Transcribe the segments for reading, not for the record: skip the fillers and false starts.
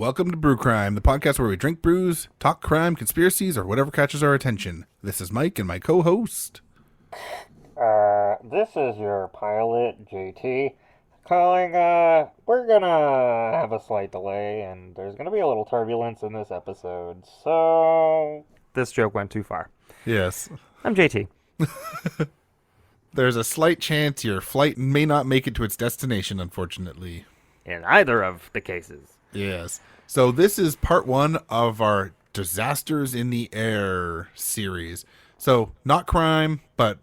Welcome to Brew Crime, the podcast where we drink brews, talk crime, conspiracies, or whatever catches our attention. This is Mike and my co-host. This is your pilot, JT, calling, we're gonna have a slight delay, and there's gonna be a little turbulence in this episode, so... This joke went too far. Yes. I'm JT. There's a slight chance your flight may not make it to its destination, unfortunately. In either of the cases. Yes. So this is part one of our Disasters in the Air series. So not crime, but,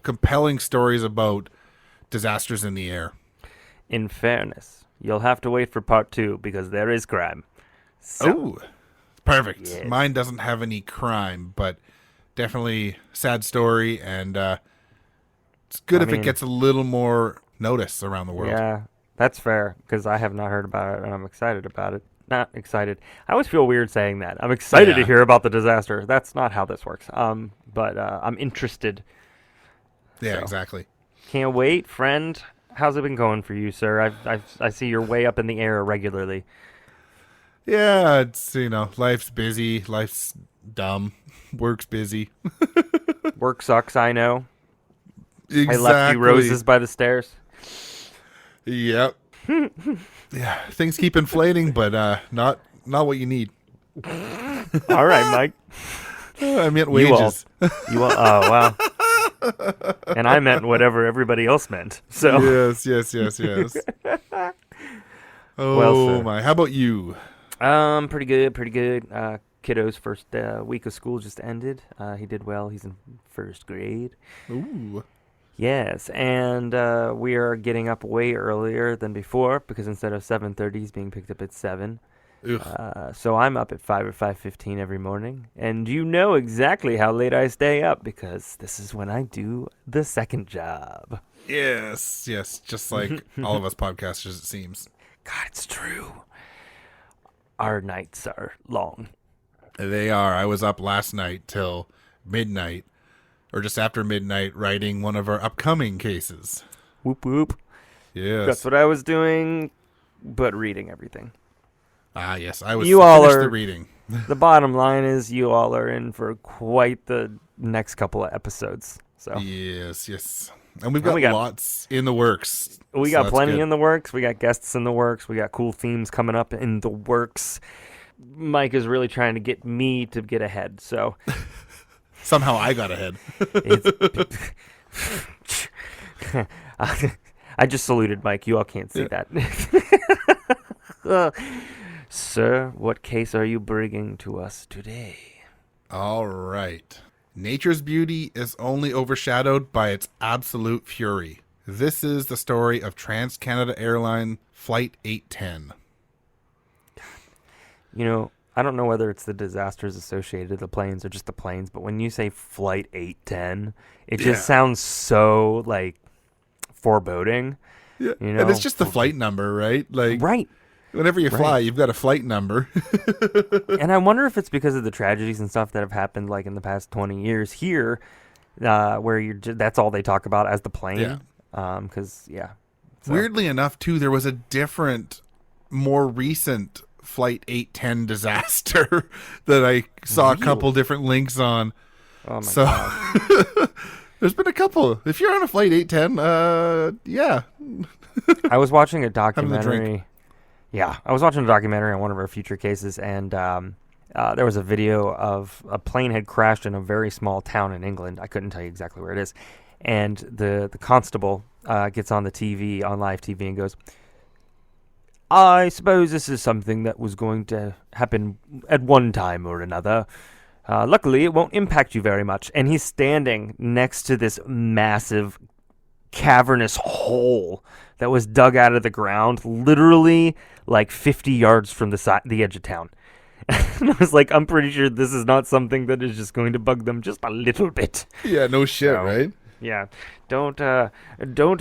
compelling stories about disasters in the air. In fairness, you'll have to wait for part two because there is crime. So, perfect. Yes. Mine doesn't have any crime, but definitely sad story, and it's good if it gets a little more notice around the world. Yeah, that's fair, because I have not heard about it, and I'm excited about it. Not excited. I always feel weird saying that. I'm excited to hear about the disaster. That's not how this works. But I'm interested. Yeah, so. Exactly. Can't wait, friend. How's it been going for you, sir? I see you're way up in the air regularly. Yeah, it's, life's busy, life's dumb, work's busy. Work sucks, I know. Exactly. I left you roses by the stairs. Yep. Yeah, things keep inflating, but not what you need. All right, Mike. I meant wages. You all. Oh, wow. And I meant whatever everybody else meant. So Yes. Oh, well, sir. my. How about you? Pretty good. Kiddo's first week of school just ended. He did well. He's in first grade. Ooh. Yes, and we are getting up way earlier than before because instead of 7:30, he's being picked up at 7. So I'm up at 5 or 5:15 every morning, and you know exactly how late I stay up because this is when I do the second job. Yes, just like all of us podcasters, it seems. God, it's true. Our nights are long. They are. I was up last night till midnight, or just after midnight, writing one of our upcoming cases. Whoop, whoop. Yes. That's what I was doing, but reading everything. Ah, yes. I was You all finished are the reading. The bottom line is you all are in for quite the next couple of episodes. So Yes. And we got lots in the works. We got plenty in the works. We got guests in the works. We got cool themes coming up in the works. Mike is really trying to get me to get ahead, so... Somehow I got ahead. I just saluted Mike. You all can't see that. Sir, what case are you bringing to us today? All right. Nature's beauty is only overshadowed by its absolute fury. This is the story of Trans-Canada Airline Flight 810. I don't know whether it's the disasters associated with the planes or just the planes, but when you say Flight 810, it just sounds so, foreboding. Yeah, and it's just the flight number, right? Right. Whenever you fly, you've got a flight number. And I wonder if it's because of the tragedies and stuff that have happened, in the past 20 years here, where that's all they talk about as the plane. Yeah. So. Weirdly enough, too, there was a different, more recent Flight 810 disaster that I saw a couple different links on. Oh, my God. There's been a couple. If you're on a Flight 810, yeah. I was watching a documentary. Yeah, I was watching a documentary on one of our future cases, and there was a video of a plane had crashed in a very small town in England. I couldn't tell you exactly where it is. And the constable gets on the TV, on live TV, and goes, I suppose this is something that was going to happen at one time or another. Luckily, it won't impact you very much. And he's standing next to this massive cavernous hole that was dug out of the ground, literally 50 yards from the edge of town. And I was like, I'm pretty sure this is not something that is just going to bug them just a little bit. Yeah, no shit, right? Yeah. Don't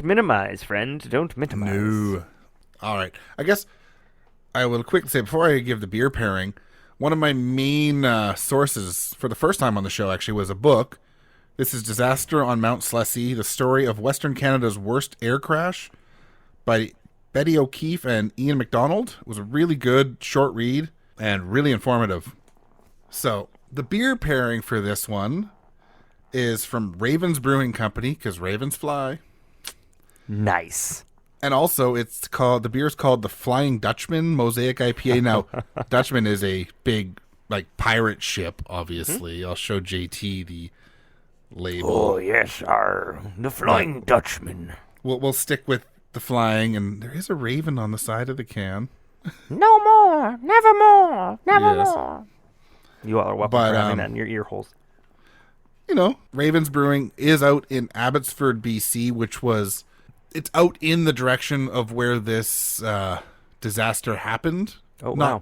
minimize, friend. Don't minimize. No. All right. I guess I will quickly say, before I give the beer pairing, one of my main sources for the first time on the show actually was a book. This is Disaster on Mount Slesse, the story of Western Canada's worst air crash by Betty O'Keefe and Ian McDonald. It was a really good short read and really informative. So the beer pairing for this one is from Ravens Brewing Company, because ravens fly. Nice. And also, the beer is called the Flying Dutchman Mosaic IPA. Now, Dutchman is a big, like, pirate ship, obviously. Mm-hmm. I'll show JT the label. Oh, yes, the Flying Dutchman. We'll stick with the flying, and there is a raven on the side of the can. No more, never more, never more. You all are welcome for having that in your ear holes. You know, Ravens Brewing is out in Abbotsford, BC, it's out in the direction of where this disaster happened. Oh, wow.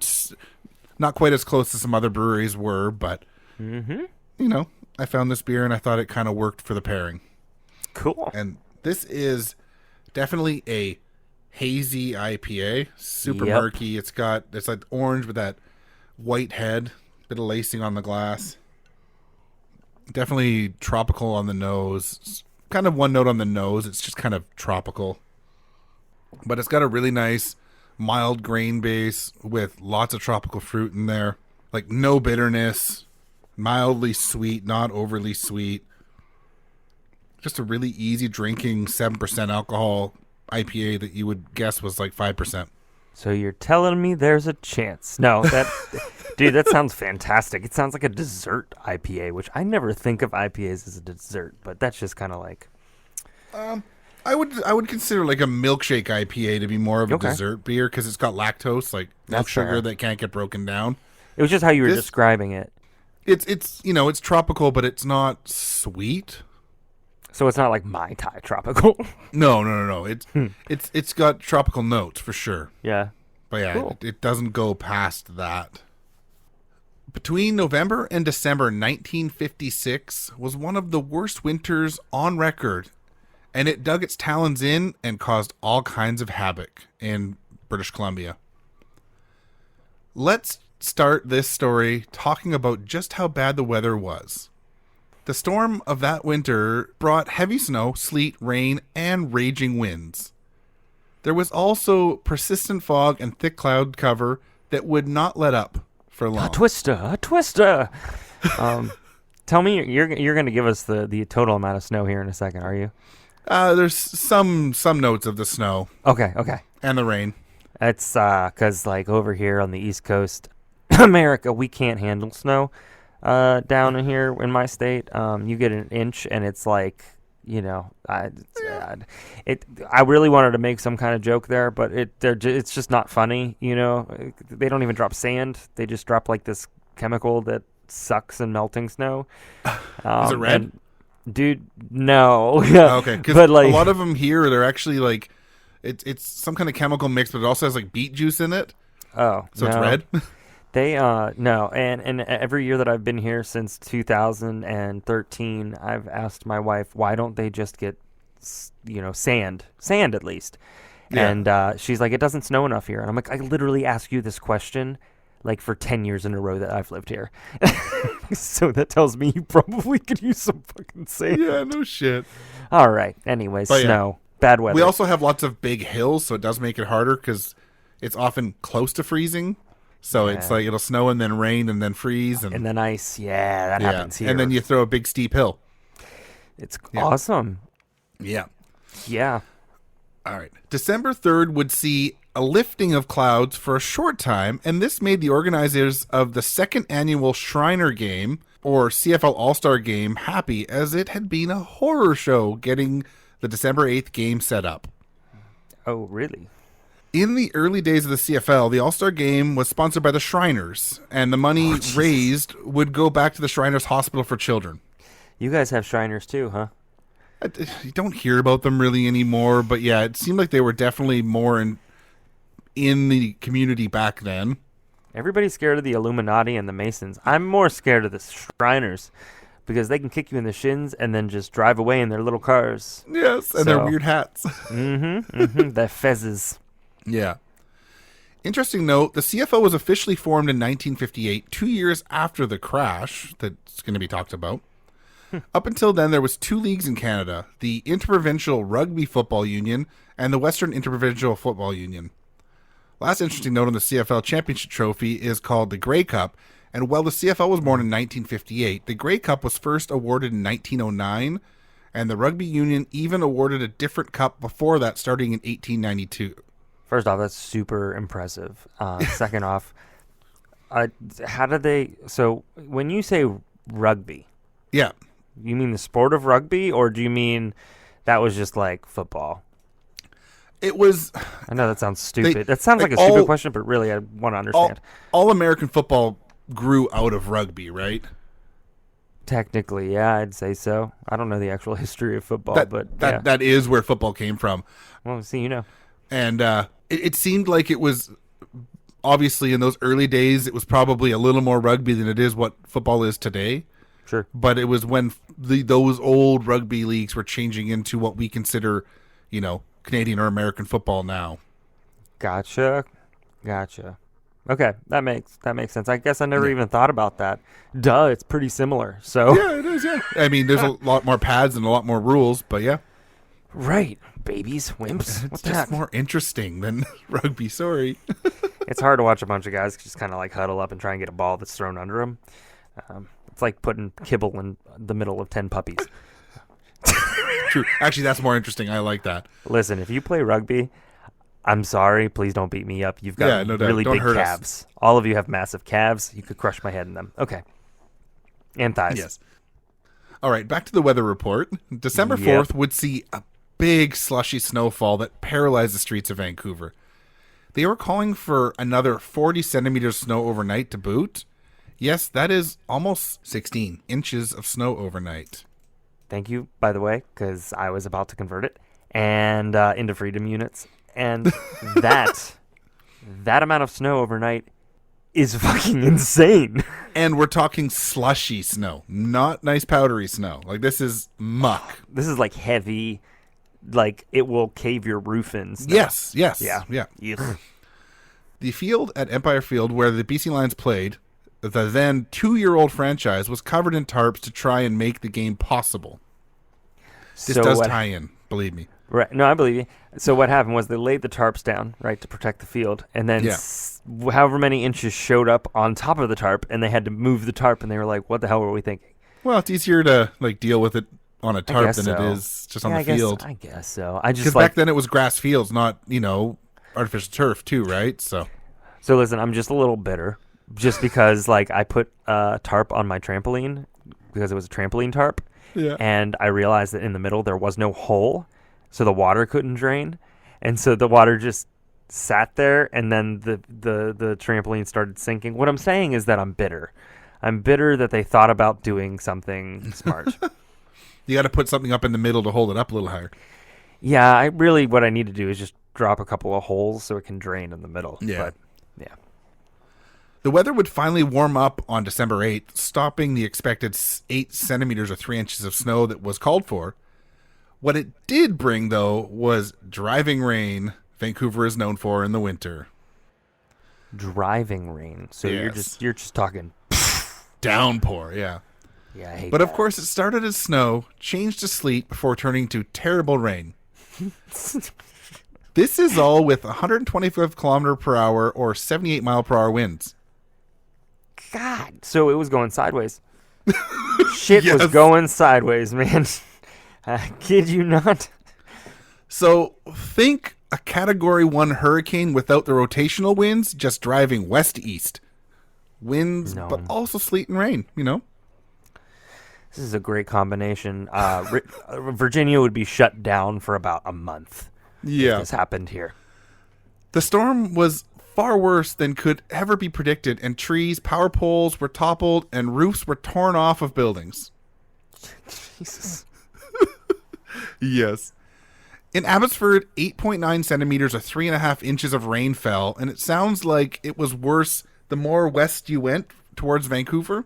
Not quite as close as some other breweries were, but, you know, I found this beer and I thought it kind of worked for the pairing. Cool. And this is definitely a hazy IPA, super murky. It's like orange with that white head, bit of lacing on the glass. Definitely tropical on the nose. Kind of one note on the nose. It's just kind of tropical. But it's got a really nice mild grain base with lots of tropical fruit in there. Like no bitterness, mildly sweet, not overly sweet. Just a really easy drinking 7% alcohol IPA that you would guess was like 5%. So you're telling me there's a chance? No, dude, that sounds fantastic. It sounds like a dessert IPA, which I never think of IPAs as a dessert, but that's just kind of like. I would consider like a milkshake IPA to be more of a dessert beer because it's got lactose, like no sugar that can't get broken down. It was just how you were describing it. It's it's tropical, but it's not sweet. So it's not like Mai Tai tropical. No. It's got tropical notes for sure. Yeah. But yeah, cool. it doesn't go past that. Between November and December 1956 was one of the worst winters on record, and it dug its talons in and caused all kinds of havoc in British Columbia. Let's start this story talking about just how bad the weather was. The storm of that winter brought heavy snow, sleet, rain, and raging winds. There was also persistent fog and thick cloud cover that would not let up for long. A twister. Tell me, you're going to give us the total amount of snow here in a second, are you? There's some notes of the snow. Okay. And the rain. It's because like over here on the East Coast, America, we can't handle snow. Down in here in my state, you get an inch and it's like, you know, I really wanted to make some kind of joke there, but it's just not funny. You know, they don't even drop sand; they just drop like this chemical that sucks in melting snow. Is it red? Dude, no. Okay, because like, a lot of them here, they're actually like, it's some kind of chemical mix, but it also has like beet juice in it. Oh, so it's red. They no, and every year that I've been here since 2013, I've asked my wife, why don't they just get, you know, sand at least? Yeah. And she's like, it doesn't snow enough here. And I'm like, I literally ask you this question like for 10 years in a row that I've lived here. So that tells me you probably could use some fucking sand. Yeah, no shit. All right. Anyways, snow, bad weather. We also have lots of big hills, so it does make it harder because it's often close to freezing. So it's like it'll snow and then rain and then freeze. And then ice. Yeah, that happens here. And then you throw a big steep hill. It's awesome. Yeah. Yeah. All right. December 3rd would see a lifting of clouds for a short time, and this made the organizers of the second annual Shriner Game, or CFL All-Star Game, happy, as it had been a horror show getting the December 8th game set up. Oh, really? In the early days of the CFL, the All-Star Game was sponsored by the Shriners, and the money raised would go back to the Shriners Hospital for Children. You guys have Shriners too, huh? You don't hear about them really anymore, but yeah, it seemed like they were definitely more in the community back then. Everybody's scared of the Illuminati and the Masons. I'm more scared of the Shriners because they can kick you in the shins and then just drive away in their little cars. Yes, and their weird hats. The fezzes. Yeah. Interesting note, the CFO was officially formed in 1958, 2 years after the crash that's going to be talked about. Up until then, there was 2 leagues in Canada, the Interprovincial Rugby Football Union and the Western Interprovincial Football Union. Last interesting note on the CFL Championship Trophy is called the Grey Cup, and while the CFL was born in 1958, the Grey Cup was first awarded in 1909, and the Rugby Union even awarded a different cup before that, starting in 1892. First off, that's super impressive. Second off, how did they... So, when you say rugby... Yeah. You mean the sport of rugby, or do you mean that was just like football? It was... I know that sounds stupid. That sounds like a stupid question, but really I want to understand. All American football grew out of rugby, right? Technically, yeah, I'd say so. I don't know the actual history of football, but that is where football came from. Well, see, you know. And it seemed like it was, obviously in those early days, it was probably a little more rugby than it is what football is today. Sure. But it was when those old rugby leagues were changing into what we consider, Canadian or American football now. Gotcha. Okay, that makes sense. I guess I never even thought about that. Duh, it's pretty similar. So yeah, it is. Yeah, I mean, there's a lot more pads and a lot more rules, but yeah. Right, babies, wimps. It's just more interesting than rugby. Sorry. It's hard to watch a bunch of guys just kind of like huddle up and try and get a ball that's thrown under them. It's like putting kibble in the middle of 10 puppies. True. Actually, that's more interesting. I like that. Listen, if you play rugby, I'm sorry. Please don't beat me up. You've got really big calves. All of you have massive calves. You could crush my head in them. Okay. And thighs. Yes. All right, back to the weather report. December 4th would see a big slushy snowfall that paralyzed the streets of Vancouver. They were calling for another 40 centimeters of snow overnight to boot. Yes, that is almost 16 inches of snow overnight. Thank you, by the way, because I was about to convert it and into freedom units. And that amount of snow overnight is fucking insane. And we're talking slushy snow, not nice powdery snow. Like, this is muck. This is like heavy, like it will cave your roof in snow. Yes. Yeah. Ugh. The field at Empire Field where the BC Lions played, the then 2-year-old franchise, was covered in tarps to try and make the game possible. This does tie in, believe me. Right. No, I believe you. So what happened was they laid the tarps down, right, to protect the field, and then however many inches showed up on top of the tarp, and they had to move the tarp, and they were like, what the hell were we thinking? Well, it's easier to deal with it on a tarp than it is just on the field. I guess so. Because back then it was grass fields, not, artificial turf too, right? So listen, I'm just a little bitter. Just because, I put a tarp on my trampoline because it was a trampoline tarp, and I realized that in the middle there was no hole, so the water couldn't drain, and so the water just sat there, and then the trampoline started sinking. What I'm saying is that I'm bitter. I'm bitter that they thought about doing something smart. You got to put something up in the middle to hold it up a little higher. Yeah, what I need to do is just drop a couple of holes so it can drain in the middle. Yeah. But, yeah. The weather would finally warm up on December 8th, stopping the expected 8 centimeters or 3 inches of snow that was called for. What it did bring, though, was driving rain Vancouver is known for in the winter. Driving rain. So you're just talking downpour, yeah. Yeah, I hate But that. Of course it started as snow, changed to sleet before turning to terrible rain. This is all with 125 kilometer per hour or 78 mile per hour winds. God. So it was going sideways. Shit Yes. was going sideways, man. I kid you not. So think a Category 1 hurricane without the rotational winds, just driving west-east. Winds, but also sleet and rain, This is a great combination. Virginia would be shut down for about a month. Yeah. If this happened here. The storm was far worse than could ever be predicted, and trees, power poles were toppled, and roofs were torn off of buildings. Jesus. Yes. In Abbotsford, 8.9 centimeters or 3.5 inches of rain fell, and it sounds like it was worse the more west you went towards Vancouver.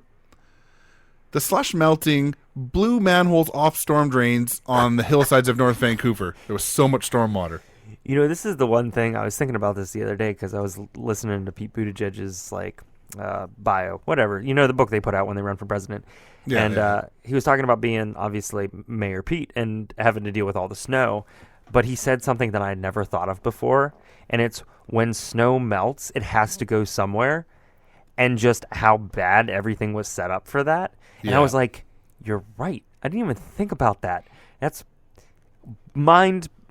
The slush melting blew manholes off storm drains on the hillsides of North Vancouver. There was so much storm water. This is the one thing I was thinking about this the other day because I was listening to Pete Buttigieg's bio, whatever. You know, the book they put out when they run for president. Yeah, And he was talking about being, obviously, Mayor Pete and having to deal with all the snow. But he said something that I had never thought of before. And it's when snow melts, it has to go somewhere. And just how bad everything was set up for that. And I was like, you're right. I didn't even think about that. That's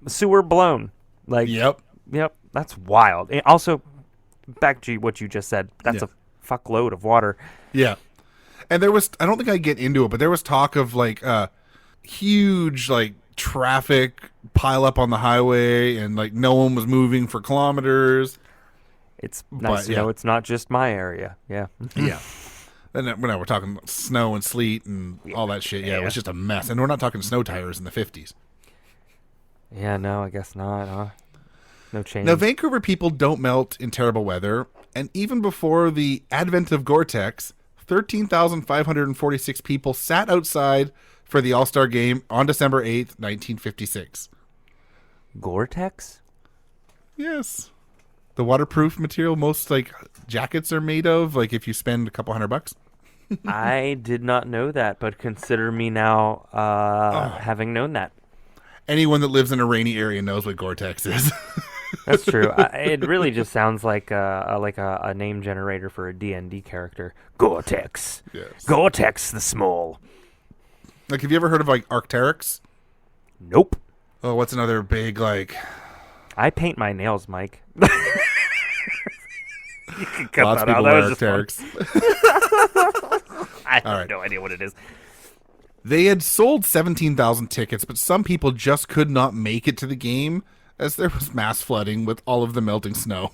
sewer blown. Like, yep, that's wild. And also, back to what you just said, that's a fuckload of water. Yeah. And there was, I don't think I get into it, but there was talk of like huge like traffic pile up on the highway and like no one was moving for kilometers. It's nice to know it's not just my area. Yeah. Yeah. And then, we're talking about snow and sleet and all that shit. Yeah, it was just a mess. And we're not talking snow tires in the 50s. Yeah, no, I guess not, huh? No change. Now, Vancouver people don't melt in terrible weather. And even before the advent of Gore-Tex, 13,546 people sat outside for the All-Star Game on December 8th, 1956. Gore-Tex? Yes. The waterproof material most, like, jackets are made of, like, if you spend a couple $100. I did not know that, but consider me now having known that. Anyone that lives in a rainy area knows what Gore-Tex is. That's true. It really just sounds like a name generator for a D&D character. Gore-Tex. Yes. Gore-Tex the Small. Like, have you ever heard of, like, Arc'teryx? Nope. Oh, what's another big, like... I paint my nails, Mike. You can cut Lots of that people out. wear That was Arc'teryx. I have no idea what it is. They had sold 17,000 tickets, but some people just could not make it to the game as there was mass flooding with all of the melting snow.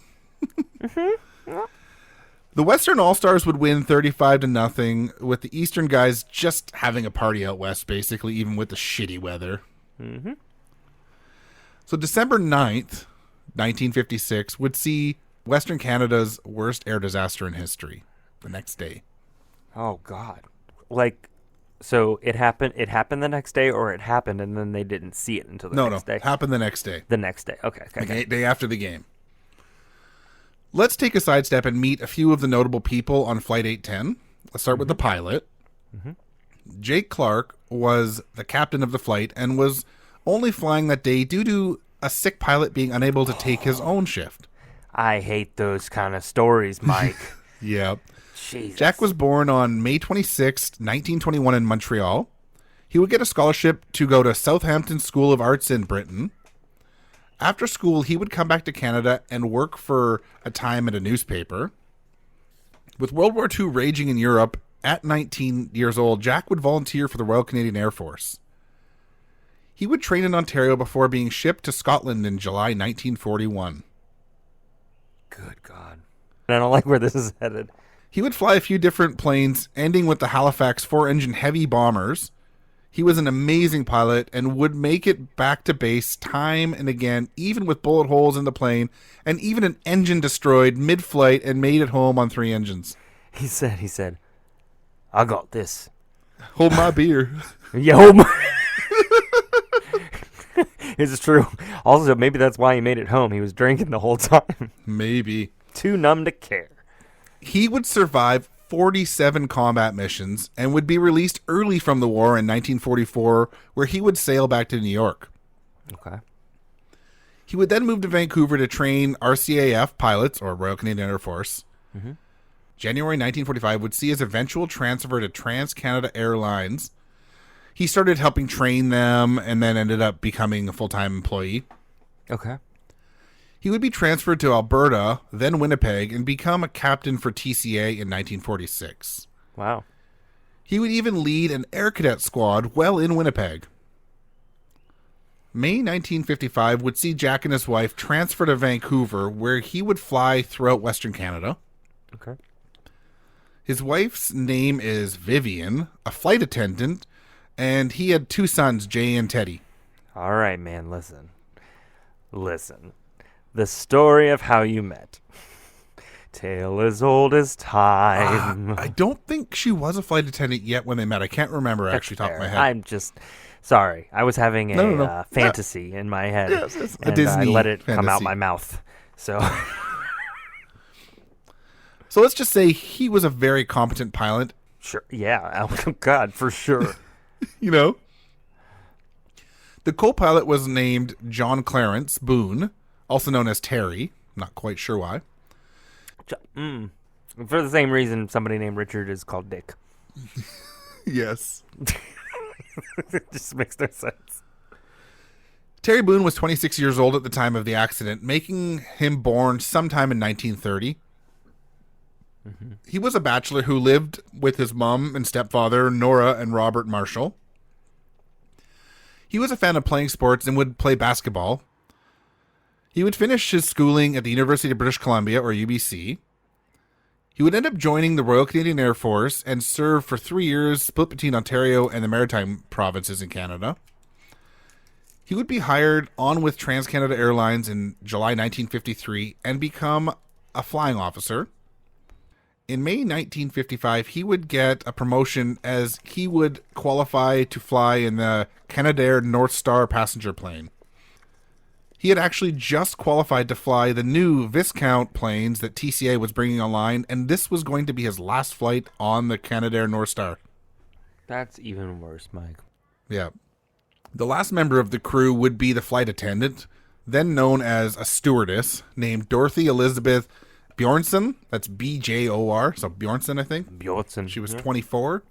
The Western All-Stars would win 35-0, with the Eastern guys just having a party out west, basically, even with the shitty weather. Mm-hmm. So December 9th, 1956, would see Western Canada's worst air disaster in history the next day. Oh, God. Like, so it happened the next day, or it happened and then they didn't see it until the next day? No, it happened the next day. The next day. Okay. Like day after the game. Let's take a sidestep and meet a few of the notable people on Flight 810. Let's start with the pilot. Mm-hmm. Jake Clark was the captain of the flight and was only flying that day due to a sick pilot being unable to take his own shift. I hate those kind of stories, Mike. Yeah. Jesus. Jack was born on May 26, 1921 in Montreal. He would get a scholarship to go to Southampton School of Arts in Britain. After school, he would come back to Canada and work for a time at a newspaper. With World War II raging in Europe, at 19 years old, Jack would volunteer for the Royal Canadian Air Force. He would train in Ontario before being shipped to Scotland in July 1941. Good God. I don't like where this is headed. He would fly a few different planes, ending with the Halifax 4-engine heavy bombers. He was an amazing pilot and would make it back to base time and again, even with bullet holes in the plane, and even an engine destroyed mid-flight and made it home on 3 engines. He said, I got this. Hold my beer. Yeah, hold my... This is true. Also, maybe that's why he made it home. He was drinking the whole time. Maybe. Too numb to care. He would survive 47 combat missions and would be released early from the war in 1944, where he would sail back to New York. Okay. He would then move to Vancouver to train RCAF pilots, or Royal Canadian Air Force. Mm-hmm. January 1945 would see his eventual transfer to Trans-Canada Airlines. He started helping train them and then ended up becoming a full-time employee. Okay. He would be transferred to Alberta, then Winnipeg, and become a captain for TCA in 1946. Wow. He would even lead an air cadet squad while in Winnipeg. May 1955 would see Jack and his wife transfer to Vancouver, where he would fly throughout Western Canada. Okay. His wife's name is Vivian, a flight attendant, and he had 2 sons, Jay and Teddy. All right, man, listen. The story of how you met. Tale as old as time. I don't think she was a flight attendant yet when they met. I can't remember actually top of my head. I'm just sorry. I was having a fantasy in my head. Yes, it's a and Disney I let it fantasy. come out my mouth. So So let's just say he was a very competent pilot. Sure. Yeah. Oh, God, for sure. You know? The co-pilot was named John Clarence Boone, also known as Terry. Not quite sure why. For the same reason somebody named Richard is called Dick. Yes. It just makes no sense. Terry Boone was 26 years old at the time of the accident, making him born sometime in 1930. Mm-hmm. He was a bachelor who lived with his mom and stepfather, Nora and Robert Marshall. He was a fan of playing sports and would play basketball. He would finish his schooling at the University of British Columbia, or UBC. He would end up joining the Royal Canadian Air Force and serve for 3 years, split between Ontario and the Maritime provinces in Canada. He would be hired on with TransCanada Airlines in July 1953 and become a flying officer. In May 1955, he would get a promotion as he would qualify to fly in the Canadair North Star passenger plane. He had actually just qualified to fly the new Viscount planes that TCA was bringing online, and this was going to be his last flight on the Canadair North Star. That's even worse, Mike. Yeah. The last member of the crew would be the flight attendant, then known as a stewardess, named Dorothy Elizabeth Bjornson. That's B-J-O-R, so Bjornson, I think. Bjornson. She was 24.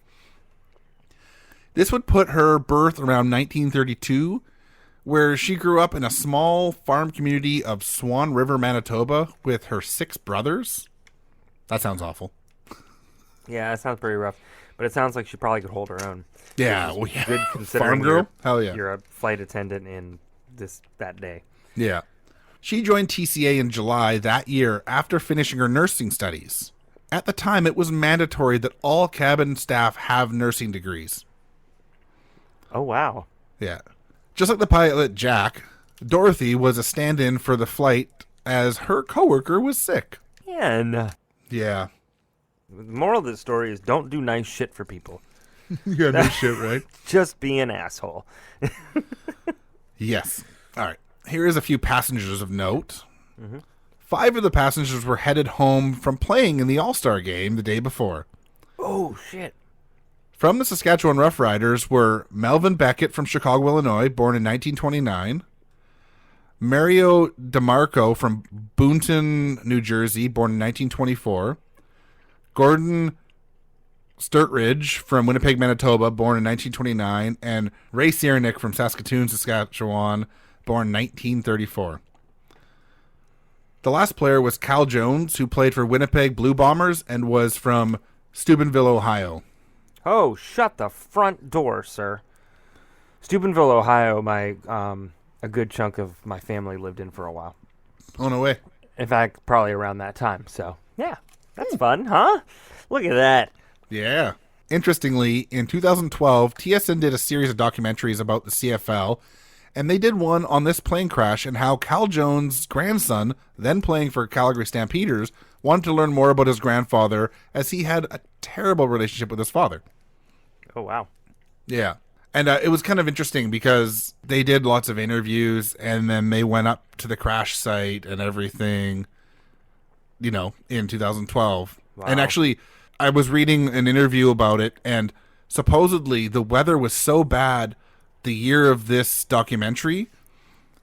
This would put her birth around 1932, where she grew up in a small farm community of Swan River, Manitoba, with her 6 brothers. That sounds awful. Yeah, that sounds pretty rough. But it sounds like she probably could hold her own. Yeah, well, yeah. Good considering Farm girl? Hell yeah. You're a flight attendant in that day. Yeah. She joined TCA in July that year after finishing her nursing studies. At the time, it was mandatory that all cabin staff have nursing degrees. Oh, wow. Yeah. Just like the pilot, Jack, Dorothy was a stand-in for the flight as her coworker was sick. Yeah. Yeah. The moral of the story is don't do nice shit for people. Yeah, no shit, right? Just be an asshole. Yes. All right. Here is a few passengers of note. Mm-hmm. 5 of the passengers were headed home from playing in the All-Star game the day before. Oh, shit. From the Saskatchewan Roughriders were Melvin Beckett from Chicago, Illinois, born in 1929. Mario DeMarco from Boonton, New Jersey, born in 1924. Gordon Sturtridge from Winnipeg, Manitoba, born in 1929. And Ray Ciernick from Saskatoon, Saskatchewan, born 1934. The last player was Cal Jones, who played for Winnipeg Blue Bombers and was from Steubenville, Ohio. Oh, shut the front door, sir. Steubenville, Ohio, a good chunk of my family lived in for a while. Oh, no way. In fact, probably around that time. So, yeah, that's fun, huh? Look at that. Yeah. Interestingly, in 2012, TSN did a series of documentaries about the CFL, and they did one on this plane crash and how Cal Jones' grandson, then playing for Calgary Stampeders, wanted to learn more about his grandfather as he had a terrible relationship with his father. Oh, wow. Yeah. And it was kind of interesting because they did lots of interviews and then they went up to the crash site and everything, in 2012. Wow. And actually, I was reading an interview about it, and supposedly the weather was so bad the year of this documentary,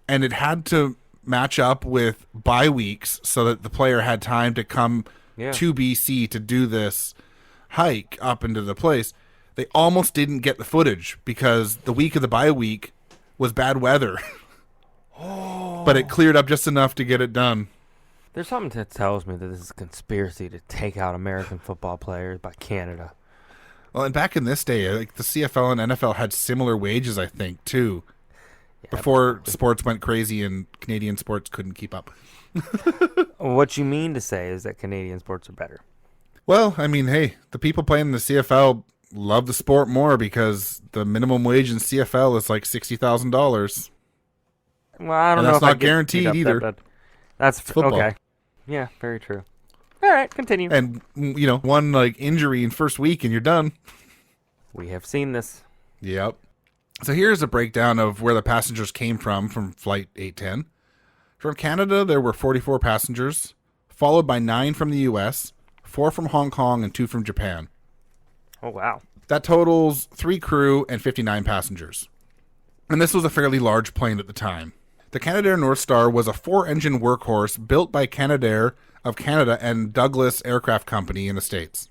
and it had to match up with bye weeks so that the player had time to come to BC to do this hike up into the place. They almost didn't get the footage because the week of the bye week was bad weather. But it cleared up just enough to get it done. There's something that tells me that this is a conspiracy to take out American football players by Canada. Well, and back in this day, like the CFL and NFL had similar wages, I think, too. Yeah, before sports went crazy and Canadian sports couldn't keep up. What you mean to say is that Canadian sports are better. Well, I mean, hey, the people playing in the CFL love the sport more because the minimum wage in CFL is like $60,000. Well, I don't know that's if not guaranteed either. That's football. Okay. Yeah, very true. All right, continue. And, one injury in first week and you're done. We have seen this. Yep. So here's a breakdown of where the passengers came from Flight 810. From Canada, there were 44 passengers, followed by 9 from the U.S., 4 from Hong Kong and 2 from Japan. Oh, wow. That totals 3 crew and 59 passengers. And this was a fairly large plane at the time. The Canadair North Star was a 4-engine workhorse built by Canadair of Canada and Douglas Aircraft Company in the States.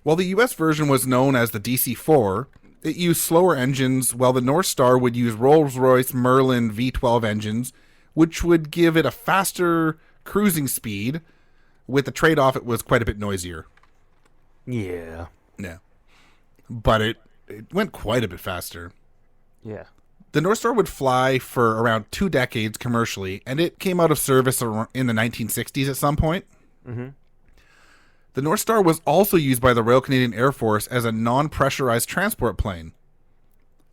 While the U.S. version was known as the DC-4, it used slower engines, while the North Star would use Rolls-Royce Merlin V12 engines, which would give it a faster cruising speed. With the trade-off, it was quite a bit noisier. Yeah. Yeah. But it went quite a bit faster. Yeah. The North Star would fly for around 2 decades commercially, and it came out of service in the 1960s at some point. Mm-hmm. The North Star was also used by the Royal Canadian Air Force as a non-pressurized transport plane.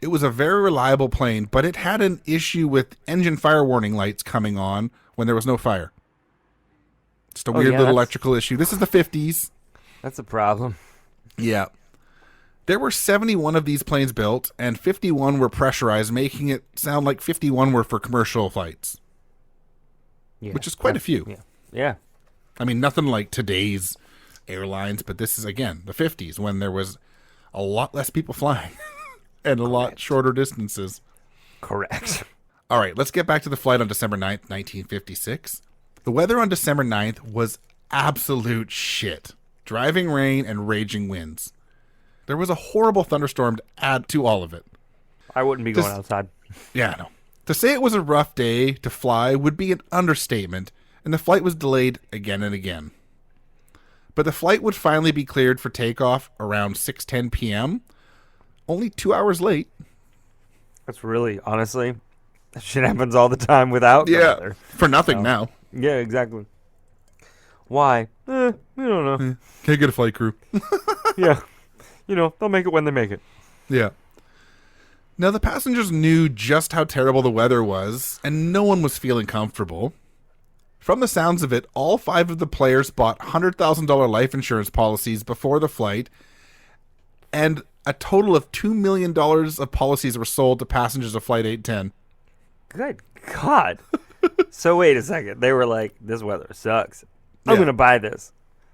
It was a very reliable plane, but it had an issue with engine fire warning lights coming on when there was no fire. Just a weird little electrical issue. This is the 50s. That's a problem. Yeah. There were 71 of these planes built, and 51 were pressurized, making it sound like 51 were for commercial flights. Yeah. Which is quite a few. Yeah. Yeah. I mean, nothing like today's airlines, but this is, again, the 50s, when there was a lot less people flying and a lot shorter distances. Correct. All right, let's get back to the flight on December 9th, 1956. The weather on December 9th was absolute shit. Driving rain and raging winds. There was a horrible thunderstorm to add to all of it. I wouldn't be going outside. Yeah, I know. To say it was a rough day to fly would be an understatement, and the flight was delayed again and again. But the flight would finally be cleared for takeoff around 6:10 p.m., only 2 hours late. That's really, honestly, that shit happens all the time without the weather. For nothing now. Yeah, exactly. Why? We don't know. Can't get a flight crew. Yeah. You know, they'll make it when they make it. Yeah. Now, the passengers knew just how terrible the weather was, and no one was feeling comfortable. From the sounds of it, all 5 of the players bought $100,000 life insurance policies before the flight, and a total of $2 million of policies were sold to passengers of Flight 810. Good God. So wait a second. They were like, this weather sucks. I'm going to buy this.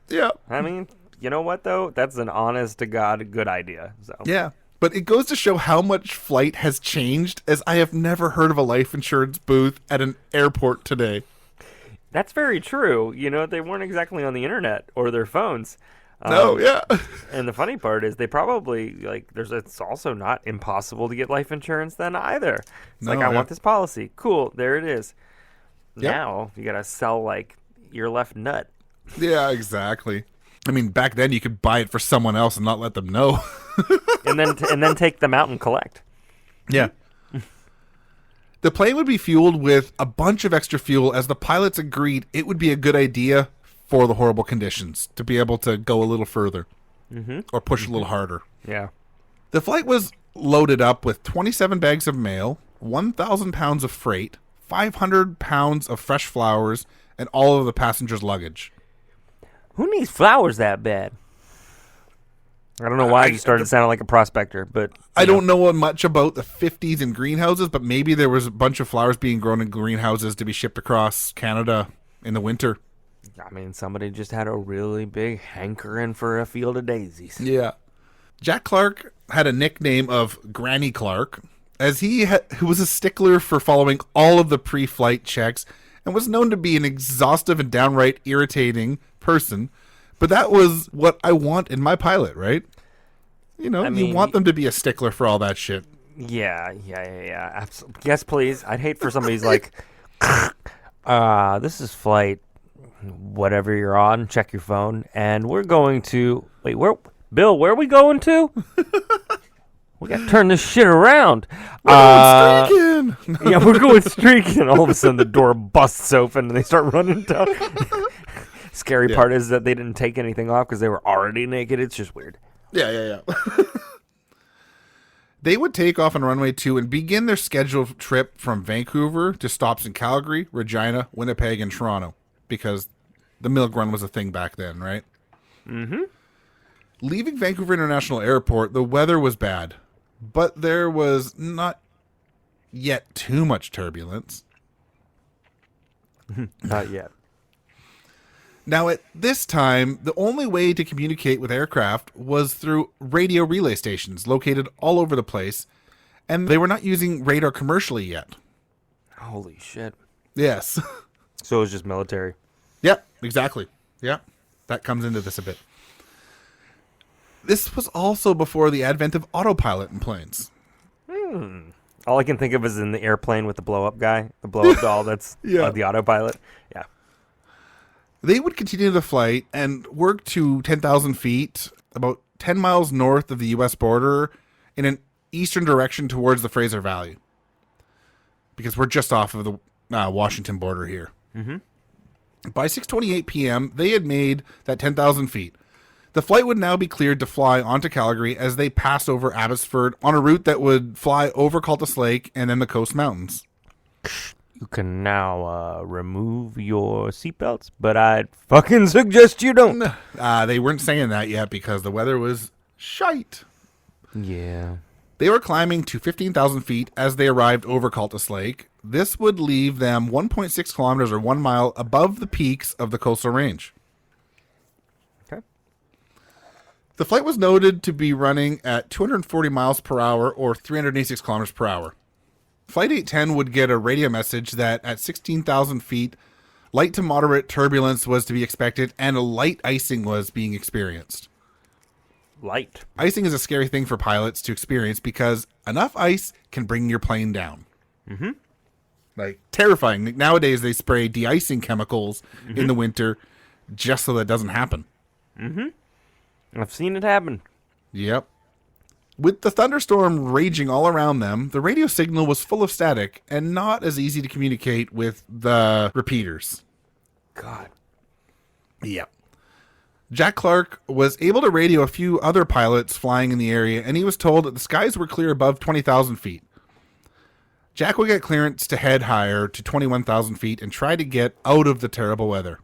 Yeah. I mean, you know what, though? That's an honest-to-God good idea. So. Yeah. But it goes to show how much flight has changed, as I have never heard of a life insurance booth at an airport today. That's very true. You know, they weren't exactly on the internet or their phones. No, yeah. And the funny part is they probably, it's also not impossible to get life insurance then either. It's I want this policy. Cool, there it is. Yep. Now, you got to sell, your left nut. Yeah, exactly. I mean, back then you could buy it for someone else and not let them know. and then take them out and collect. Yeah. The plane would be fueled with a bunch of extra fuel, as the pilots agreed it would be a good idea for the horrible conditions to be able to go a little further or push a little harder. Yeah. The flight was loaded up with 27 bags of mail, 1,000 pounds of freight, 500 pounds of fresh flowers, and all of the passengers' luggage. Who needs flowers that bad? I don't know why you started sounding like a prospector, but... I don't know much about the 50s and greenhouses, but maybe there was a bunch of flowers being grown in greenhouses to be shipped across Canada in the winter. I mean, somebody just had a really big hankering for a field of daisies. Yeah. Jack Clark had a nickname of Granny Clark, as he was a stickler for following all of the pre-flight checks and was known to be an exhaustive and downright irritating person. But that was what I want in my pilot, right? You know, you want them to be a stickler for all that shit. Yeah. Absolutely. Yes, please. I'd hate for somebody's like, this is flight whatever you're on, check your phone, and we're going to... Wait, Bill, where are we going to? We got to turn this shit around. We're going streaking! Yeah, we're going streaking. All of a sudden, the door busts open, and they start running down. Scary part is that they didn't take anything off because they were already naked. It's just weird. Yeah. They would take off on runway 2 and begin their scheduled trip from Vancouver to stops in Calgary, Regina, Winnipeg, and Toronto, because the milk run was a thing back then, right? Mm-hmm. Leaving Vancouver International Airport, the weather was bad, but there was not yet too much turbulence. Not yet. Now, at this time, the only way to communicate with aircraft was through radio relay stations located all over the place, and they were not using radar commercially yet. Holy shit. Yes. So it was just military. Yep, exactly. Yep. That comes into this a bit. This was also before the advent of autopilot in planes. All I can think of is in the airplane with the blow-up guy, the blow-up doll that's Yeah. the autopilot. Yeah. They would continue the flight and work to 10,000 feet, about 10 miles north of the U.S. border, in an eastern direction towards the Fraser Valley. Because we're just off of the Washington border here. Mm-hmm. By 6:28 p.m., they had made that 10,000 feet. The flight would now be cleared to fly onto Calgary as they passed over Abbotsford on a route that would fly over Cultus Lake and then the Coast Mountains. You can now remove your seatbelts, but I'd fucking suggest you don't. They weren't saying that yet because the weather was shite. Yeah. They were climbing to 15,000 feet as they arrived over Cultus Lake. This would leave them 1.6 kilometers or 1 mile above the peaks of the coastal range. Okay. The flight was noted to be running at 240 miles per hour or 386 kilometers per hour. Flight 810 would get a radio message that at 16,000 feet, light to moderate turbulence was to be expected and a light icing was being experienced. Light. Icing is a scary thing for pilots to experience because enough ice can bring your plane down. Mm-hmm. Like, terrifying. Nowadays, they spray de-icing chemicals in the winter just so that doesn't happen. Mm-hmm. I've seen it happen. Yep. With the thunderstorm raging all around them, the radio signal was full of static and not as easy to communicate with the repeaters. God. Yep. Jack Clark was able to radio a few other pilots flying in the area, and he was told that the skies were clear above 20,000 feet. Jack would get clearance to head higher to 21,000 feet and try to get out of the terrible weather.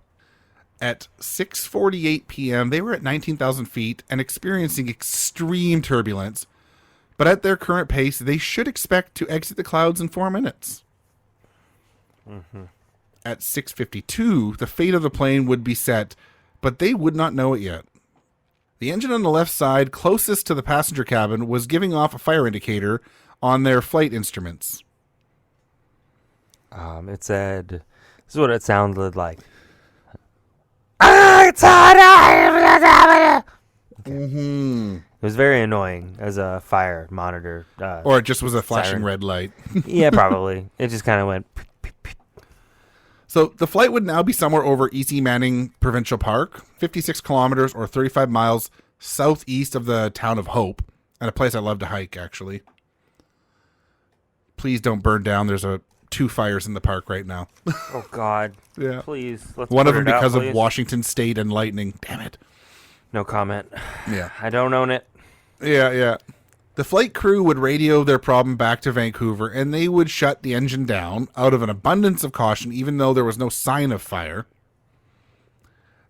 At 6:48 p.m., they were at 19,000 feet and experiencing extreme turbulence, but at their current pace, they should expect to exit the clouds in 4 minutes. Mm-hmm. At 6:52, the fate of the plane would be set, but they would not know it yet. The engine on the left side, closest to the passenger cabin, was giving off a fire indicator on their flight instruments. It said, this is what it sounded like. It's hot! Mm-hmm. It was very annoying as a fire monitor. Or it just was a flashing siren. red light. Yeah, probably. It just kind of went. So the flight would now be somewhere over Easy Manning Provincial Park, 56 kilometers or 35 miles southeast of the town of Hope, and a place I love to hike, actually. Please don't burn down. There's 2 fires in the park right now. Oh, God. Yeah. Please. Let's One of put them it out, because of please. Washington State and lightning. Damn it. No comment. Yeah. I don't own it. Yeah. The flight crew would radio their problem back to Vancouver, and they would shut the engine down out of an abundance of caution, even though there was no sign of fire.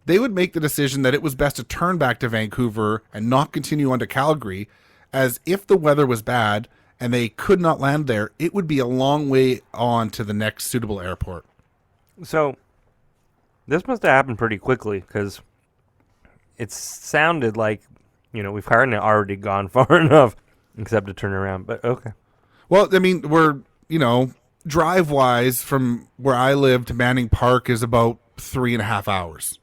They would make the decision that it was best to turn back to Vancouver and not continue on to Calgary, as if the weather was bad and they could not land there, it would be a long way on to the next suitable airport. So, this must have happened pretty quickly, because it sounded like, we've kind of already gone far enough, except to turn around, but okay. Well, I mean, we're, drive-wise from where I live to Manning Park is about 3.5 hours.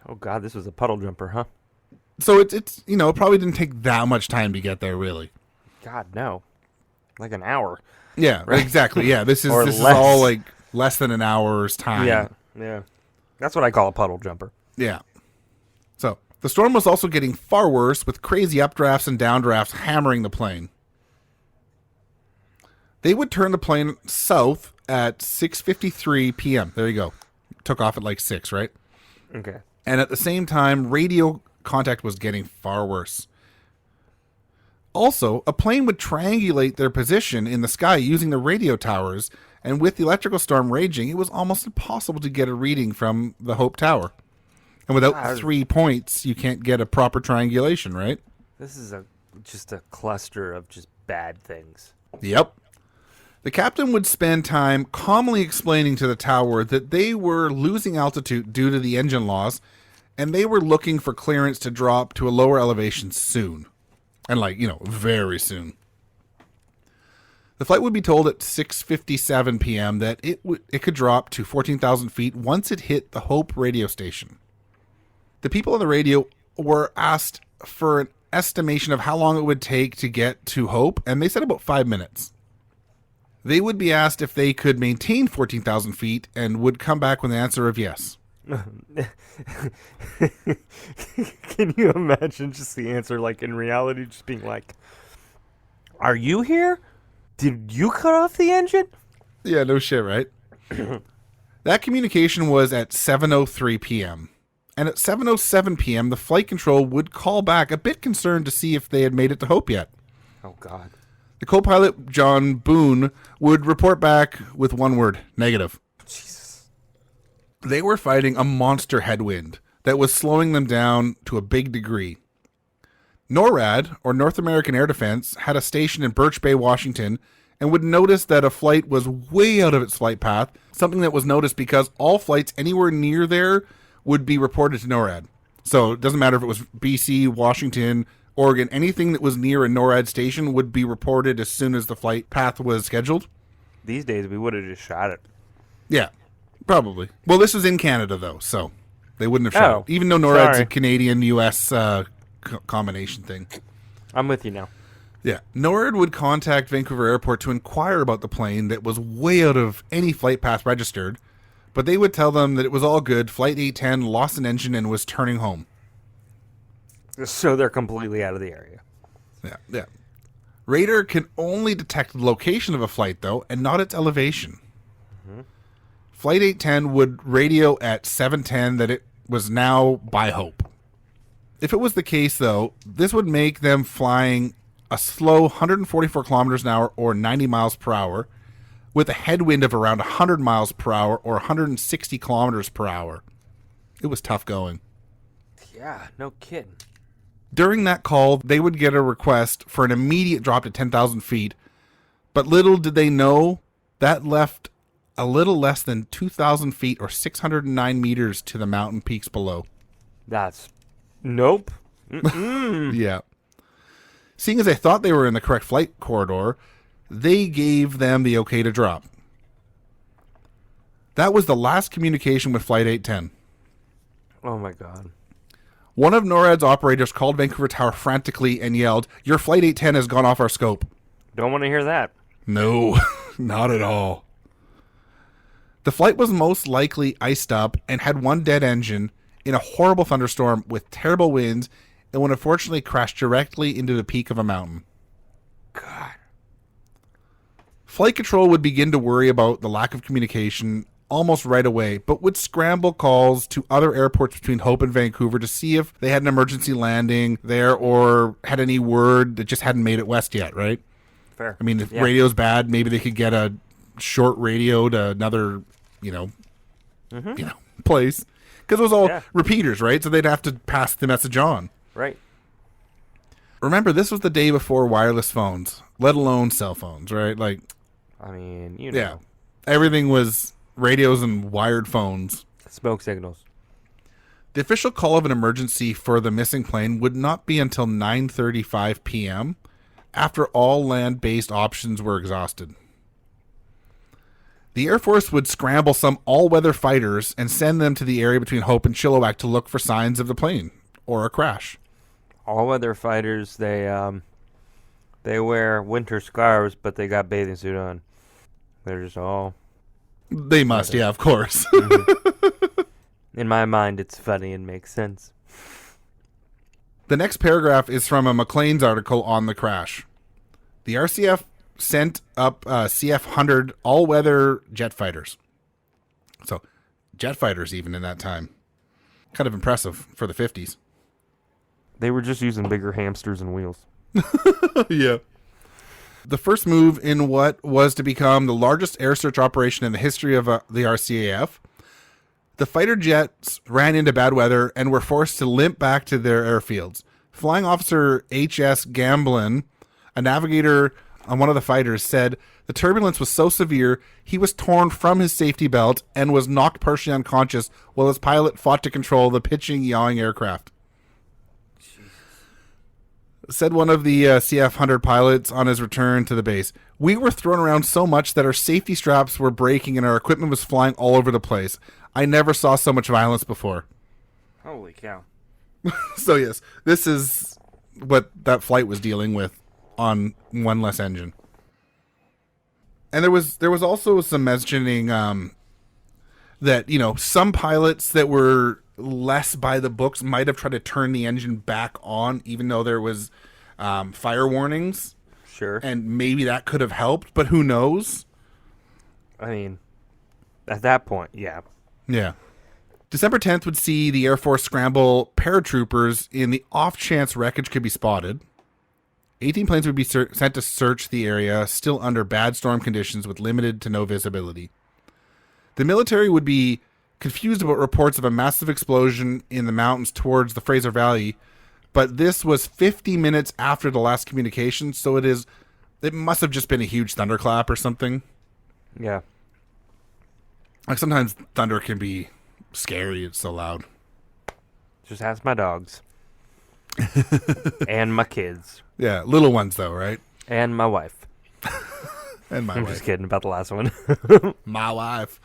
Oh, God, this was a puddle jumper, huh? So it's it probably didn't take that much time to get there, really. God, no. Like an hour. Yeah, right? Exactly. Yeah, this is Or less. all like less than an hour's time. Yeah. That's what I call a puddle jumper. Yeah. So the storm was also getting far worse, with crazy updrafts and downdrafts hammering the plane. They would turn the plane south at 6:53 p.m. There you go. Took off at like 6, right? Okay. And at the same time, radio contact was getting far worse. Also, a plane would triangulate their position in the sky using the radio towers, and with the electrical storm raging, it was almost impossible to get a reading from the Hope Tower. And without 3 points, you can't get a proper triangulation, right? This is just a cluster of just bad things. Yep. The captain would spend time calmly explaining to the tower that they were losing altitude due to the engine loss, and they were looking for clearance to drop to a lower elevation soon. And very soon. The flight would be told at 6:57 p.m. that it could drop to 14,000 feet once it hit the Hope radio station. The people on the radio were asked for an estimation of how long it would take to get to Hope, and they said about 5 minutes. They would be asked if they could maintain 14,000 feet and would come back with an answer of yes. Can you imagine just the answer, like in reality, just being like, "Are you here? Did you cut off the engine?" Yeah, no shit, right? That communication was at 7:03 p.m. And at 7:07 p.m., the flight control would call back, a bit concerned to see if they had made it to Hope yet. Oh, God. The co-pilot, John Boone, would report back with one word: negative. Jesus. They were fighting a monster headwind that was slowing them down to a big degree. NORAD, or North American Air Defense, had a station in Birch Bay, Washington, and would notice that a flight was way out of its flight path, something that was noticed because all flights anywhere near there would be reported to NORAD. So it doesn't matter if it was BC, Washington, Oregon, anything that was near a NORAD station would be reported as soon as the flight path was scheduled. These days, we would have just shot it. Yeah, probably. Well, this was in Canada, though, so they wouldn't have shot it. Even though NORAD's a Canadian-U.S. Combination thing. I'm with you now. Yeah. NORAD would contact Vancouver Airport to inquire about the plane that was way out of any flight path registered, but they would tell them that it was all good. Flight 810 lost an engine and was turning home. So they're completely out of the area. Yeah. Radar can only detect the location of a flight, though, and not its elevation. Mm-hmm. Flight 810 would radio at 7:10 that it was now by Hope. If it was the case, though, this would make them flying a slow 144 kilometers an hour or 90 miles per hour with a headwind of around 100 miles per hour or 160 kilometers per hour. It was tough going. Yeah, no kidding. During that call, they would get a request for an immediate drop to 10,000 feet, but little did they know that left a little less than 2,000 feet or 609 meters to the mountain peaks below. That's... Nope. Mm-mm. Yeah. Seeing as they thought they were in the correct flight corridor, they gave them the okay to drop. That was the last communication with Flight 810. Oh, my God. One of NORAD's operators called Vancouver Tower frantically and yelled, "Your Flight 810 has gone off our scope." Don't want to hear that. No, not at all. The flight was most likely iced up and had one dead engine in a horrible thunderstorm with terrible winds, and would unfortunately crash directly into the peak of a mountain. God. Flight control would begin to worry about the lack of communication almost right away, but would scramble calls to other airports between Hope and Vancouver to see if they had an emergency landing there or had any word that just hadn't made it west yet, right? Fair. I mean, if radio's bad, maybe they could get a short radio to another, place. Because it was all repeaters, right? So they'd have to pass the message on. Right. Remember, this was the day before wireless phones, let alone cell phones, right? Like, I mean, you know. Yeah. Everything was radios and wired phones. Smoke signals. The official call of an emergency for the missing plane would not be until 9:35 p.m. after all land-based options were exhausted. The Air Force would scramble some all-weather fighters and send them to the area between Hope and Chilliwack to look for signs of the plane or a crash. All-weather fighters, they wear winter scarves, but they got bathing suit on. They're just all... They must, yeah, of course. Mm-hmm. In my mind, it's funny and makes sense. The next paragraph is from a Maclean's article on the crash. The RCF sent up CF-100 all-weather jet fighters. So, jet fighters even in that time. Kind of impressive for the 50s. They were just using bigger hamsters and wheels. Yeah. The first move in what was to become the largest air search operation in the history of the RCAF. The fighter jets ran into bad weather and were forced to limp back to their airfields. Flying Officer H.S. Gamblin, a navigator one of the fighters, said the turbulence was so severe he was torn from his safety belt and was knocked partially unconscious while his pilot fought to control the pitching, yawing aircraft. Said one of the CF-100 pilots on his return to the base, "We were thrown around so much that our safety straps were breaking and our equipment was flying all over the place. I never saw so much violence before." Holy cow. So yes, this is what that flight was dealing with on one less engine. And there was also some mentioning that, you know, some pilots that were less by the books might have tried to turn the engine back on, even though there was fire warnings. Sure. And maybe that could have helped, but who knows? I mean, at that point, yeah. Yeah. December 10th would see the Air Force scramble paratroopers in the off chance wreckage could be spotted. 18 planes would be sent to search the area, still under bad storm conditions with limited to no visibility. The military would be confused about reports of a massive explosion in the mountains towards the Fraser Valley, but this was 50 minutes after the last communication, so it must have just been a huge thunderclap or something. Yeah. Like sometimes thunder can be scary, it's so loud. Just ask my dogs. And my kids. Yeah, little ones though, right? And my wife. And my I'm wife. just kidding about the last one. My wife.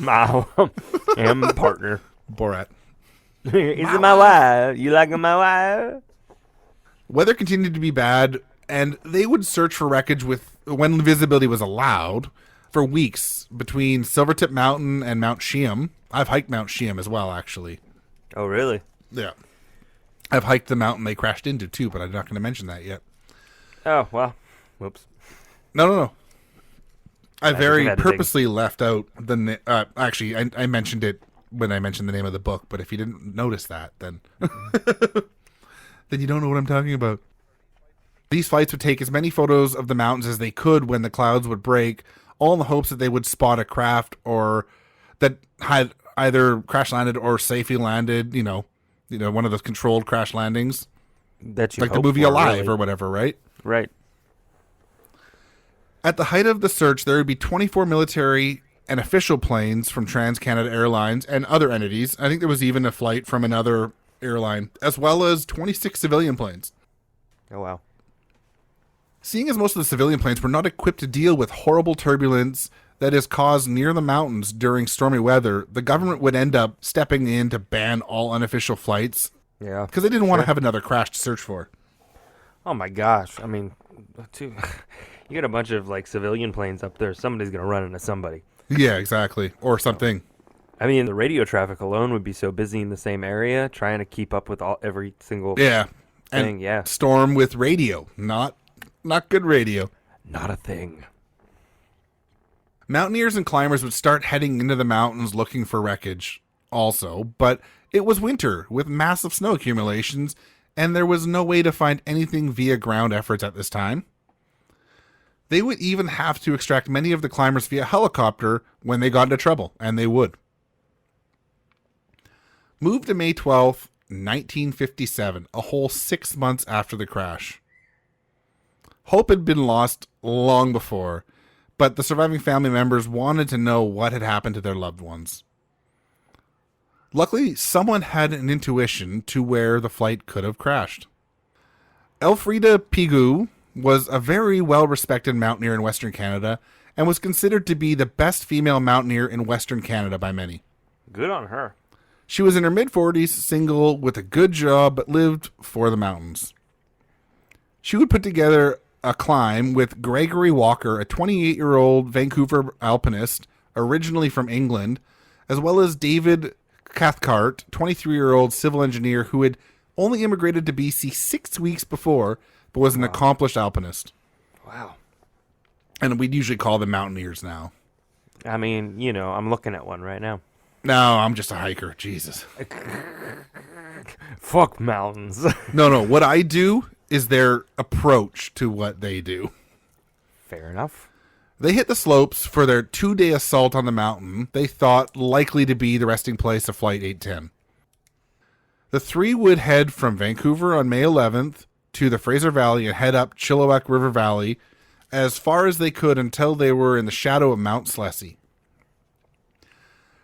My and my partner. Borat. Is it my wife? You like my wife? Weather continued to be bad, and they would search for wreckage when visibility was allowed for weeks between Silvertip Mountain and Mount Sheem. I've hiked Mount Sheem as well, actually. Oh, really? Yeah. I've hiked the mountain they crashed into, too, but I'm not going to mention that yet. Oh, well. Whoops. No. I very had to purposely left out the... actually, I mentioned it when I mentioned the name of the book, but if you didn't notice that, then... then you don't know what I'm talking about. These flights would take as many photos of the mountains as they could when the clouds would break, all in the hopes that they would spot a craft or that had either crash landed or safely landed, you know, one of those controlled crash landings. That you like the hope movie for, Alive really. or whatever, right? Right. At the height of the search, there would be 24 military and official planes from Trans-Canada Airlines and other entities. I think there was even a flight from another airline, as well as 26 civilian planes. Oh, wow. Seeing as most of the civilian planes were not equipped to deal with horrible turbulence that is caused near the mountains during stormy weather, the government would end up stepping in to ban all unofficial flights. Yeah. Because they didn't want to have another crash to search for. Oh, my gosh. I mean, you got a bunch of, like, civilian planes up there. Somebody's going to run into somebody. Yeah, exactly. Or something. I mean, the radio traffic alone would be so busy in the same area, trying to keep up with every single thing. And yeah. Storm with radio. Not good radio. Not a thing. Mountaineers and climbers would start heading into the mountains looking for wreckage also, but it was winter with massive snow accumulations, and there was no way to find anything via ground efforts at this time. They would even have to extract many of the climbers via helicopter when they got into trouble, and they would. Move to May 12th, 1957, a whole 6 months after the crash. Hope had been lost long before, but the surviving family members wanted to know what had happened to their loved ones. Luckily, someone had an intuition to where the flight could have crashed. Elfrida Pigue was a very well-respected mountaineer in Western Canada and was considered to be the best female mountaineer in Western Canada by many. Good on her. She was in her mid-40s, single, with a good job, but lived for the mountains. She would put together a climb with Gregory Walker, a 28-year-old Vancouver alpinist, originally from England, as well as David Cathcart, 23-year-old civil engineer who had only immigrated to BC 6 weeks before, but was an accomplished alpinist. Wow. And we'd usually call them mountaineers now. I mean, I'm looking at one right now. No, I'm just a hiker. Jesus. Fuck mountains. No. What I do is their approach to what they do. Fair enough. They hit the slopes for their 2-day assault on the mountain they thought likely to be the resting place of Flight 810. The three would head from Vancouver on May 11th to the Fraser Valley and head up Chilliwack River Valley as far as they could until they were in the shadow of Mount Slesse.